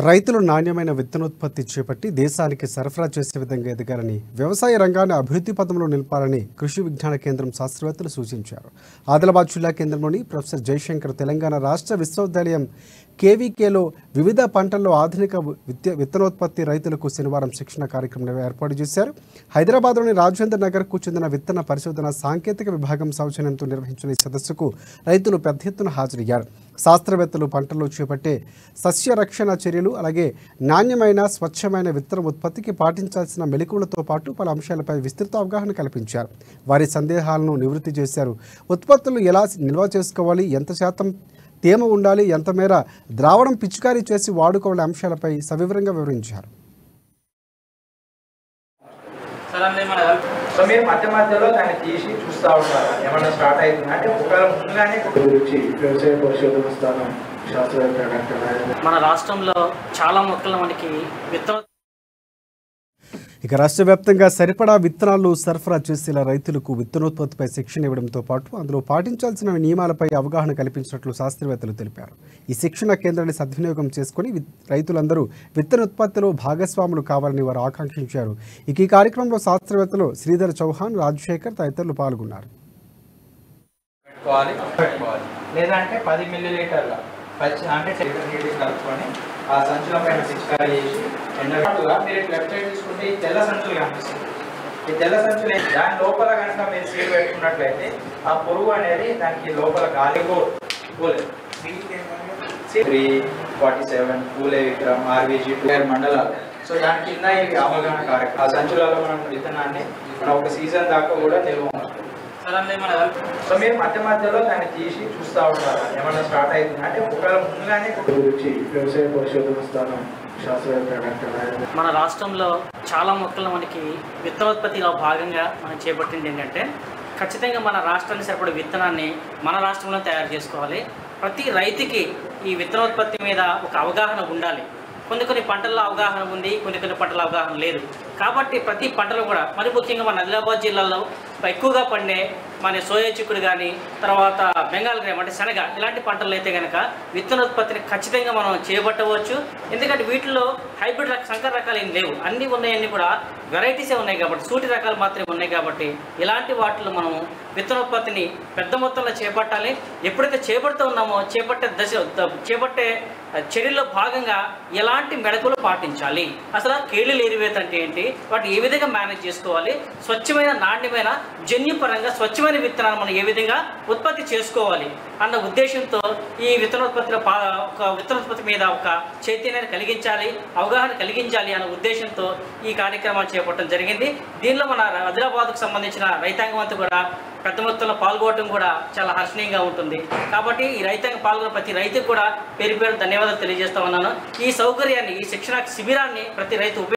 రైతులు నాణ్యమైన విత్తనోత్పత్తి చేపట్టి దేశానికి సరఫరా చేసే విధంగా ఎదగాలని, వ్యవసాయ రంగాన్ని అభివృద్ధి పథంలో నిలపాలని కృషి విజ్ఞాన కేంద్రం శాస్త్రవేత్తలు సూచించారు. ఆదిలాబాద్ జిల్లా కేంద్రంలోని ప్రొఫెసర్ జయశంకర్ తెలంగాణ రాష్ట్ర విశ్వవిద్యాలయం కేవీకేలో వివిధ పంటల్లో ఆధునిక విత్తనోత్పత్తి రైతులకు శనివారం శిక్షణ కార్యక్రమం ఏర్పాటు చేశారు. హైదరాబాద్లోని రాజేంద్ర నగర్కు చెందిన విత్తన పరిశోధన సాంకేతిక విభాగం సౌజన్యంతో నిర్వహించిన ఈ సదస్సుకు రైతులు పెద్ద ఎత్తున హాజరయ్యారు. శాస్త్రవేత్తలు పంటల్లో చేపట్టే సస్య రక్షణ చర్యలు, అలాగే నాణ్యమైన స్వచ్ఛమైన విత్తన ఉత్పత్తికి పాటించాల్సిన మెలకువలతో పాటు పలు అంశాలపై విస్తృత అవగాహన కల్పించారు. వారి సందేహాలను నివృత్తి చేశారు. ఉత్పత్తులు ఎలా నిల్వ చేసుకోవాలి, ఎంత శాతం తేమ ఉండాలి, ఎంత మేర ద్రావణం పిచికారీ చేసి వాడుకోవాలనే అంశాలపై సవివరంగా వివరించారు. సో మీరు మధ్యలో దాన్ని తీసి చూస్తూ ఉంటారు, ఏమన్నా స్టార్ట్ అవుతుంది అంటే ఒకవేళ ముందుగానే గురించి వ్యవసాయ పరిశోధన స్థానం శాస్త్రవేత్త మన రాష్ట్రంలో చాలా మొక్కలు మనకి ఇక రాష్ట్ర వ్యాప్తంగా సరిపడా విత్తనాలు సరఫరా చేసేలా రైతులకు విత్తనోత్పత్తిపై శిక్షణ ఇవ్వడంతో పాటు అందులో పాటించాల్సిన నియమాలపై అవగాహన కల్పించినట్లు శాస్త్రవేత్తలు తెలిపారు. ఈ శిక్షణ కేంద్రాన్ని సద్వినియోగం చేసుకుని రైతులందరూ విత్తనోత్పత్తిలో భాగస్వాములు కావాలని వారు ఆకాంక్షించారు. ఇక ఈ కార్యక్రమంలో శాస్త్రవేత్తలు శ్రీధర్ చౌహాన్, రాజశేఖర్ తదితరులు పాల్గొన్నారు. లేదంటే 10 మిల్లీలీటర్ల అంటే కలుపుకొని ఆ సంచుల పైన పిచికారీ చేసి ఎండగా మీరు లెఫ్ట్ సైడ్ తీసుకుంటే ఈ తెల్ల సంచులు కనిపిస్తుంది. ఈ తెల్ల సంచులు దాని లోపల కనుక మీరు సీడ్ పెట్టుకున్నట్లయితే ఆ పురుగు అనేది దానికి లోపల గాలి పోలేదు. 347 పూలే విక్రమ్ ఆర్వీజీ మండలాలు. సో దాని కింద ఇవి అవగాహన కార్యక్రమం. ఆ సంచులలో మనం విత్తనాన్ని మనం ఒక సీజన్ దాకా కూడా నిల్వ ఉంటుంది. సో మీరు మధ్యలో దాన్ని తీసి చూస్తూ ఉంటారు, ఏమన్నా స్టార్ట్ అవుతుంది అంటే ఒకవేళ ముందుగానే గురించి వ్యవసాయ పరిశోధన స్థానం శాస్త్రవేత్త మన రాష్ట్రంలో చాలా మొక్కలు మనకి విత్తనోత్పత్తిలో భాగంగా మనం చేపట్టింది ఏంటంటే, ఖచ్చితంగా మన రాష్ట్రానికి సరిపడే విత్తనాన్ని మన రాష్ట్రంలో తయారు చేసుకోవాలి. ప్రతి రైతుకి ఈ విత్తనోత్పత్తి మీద ఒక అవగాహన ఉండాలి. కొన్ని పంటల్లో అవగాహన ఉంది, కొన్ని పంటల అవగాహన లేదు. కాబట్టి ప్రతి పంటలు కూడా, మరి ముఖ్యంగా మన ఆదిలాబాద్ జిల్లాలో ఎక్కువగా పండే మన సోయా చిక్కుడు కానీ, తర్వాత బెంగాల్ గ్రామ్ అంటే శనగ, ఇలాంటి పంటలు అయితే కనుక విత్తనోత్పత్తిని ఖచ్చితంగా మనం చేపట్టవచ్చు. ఎందుకంటే వీటిలో హైబ్రిడ్ సంకర రకాలు ఏం లేవు, అన్నీ ఉన్నాయన్నీ కూడా వెరైటీసే ఉన్నాయి కాబట్టి, సూటి రకాలు మాత్రమే ఉన్నాయి కాబట్టి ఇలాంటి వాటిలో మనం విత్తనోత్పత్తిని పెద్ద మొత్తంలో చేపట్టాలి. ఎప్పుడైతే చేపడుతూ ఉన్నామో చేపట్టే చర్యల్లో భాగంగా ఎలాంటి మెళకువలు పాటించాలి, అసలు కేళీలు ఏరివేత అంటే ఏంటి, వాటి ఏ విధంగా మేనేజ్ చేసుకోవాలి, స్వచ్ఛమైన నాణ్యమైన జన్యుపరంగా స్వచ్ఛమైన విత్తనాలు మనం ఏ విధంగా ఉత్పత్తి చేసుకోవాలి అన్న ఉద్దేశంతో ఈ విత్తనోత్పత్తి మీద ఒక చైతన్యాన్ని కలిగించాలి, అవగాహన కలిగించాలి అన్న ఉద్దేశంతో ఈ కార్యక్రమాలు చేపట్టడం జరిగింది. దీనిలో మన ఆదిలాబాద్కు సంబంధించిన రైతాంగం అంతా కూడా పెద్ద మొత్తంలో పాల్గొనడం కూడా చాలా హర్షణీయంగా ఉంటుంది. కాబట్టి ఈ రైతాంగం పాల్గొన్న ప్రతి రైతుకు కూడా పేరు ధన్యవాదాలు తెలియజేస్తా ఉన్నాను. ఈ సౌకర్యాన్ని, ఈ శిక్షణ శిబిరాన్ని ప్రతి రైతు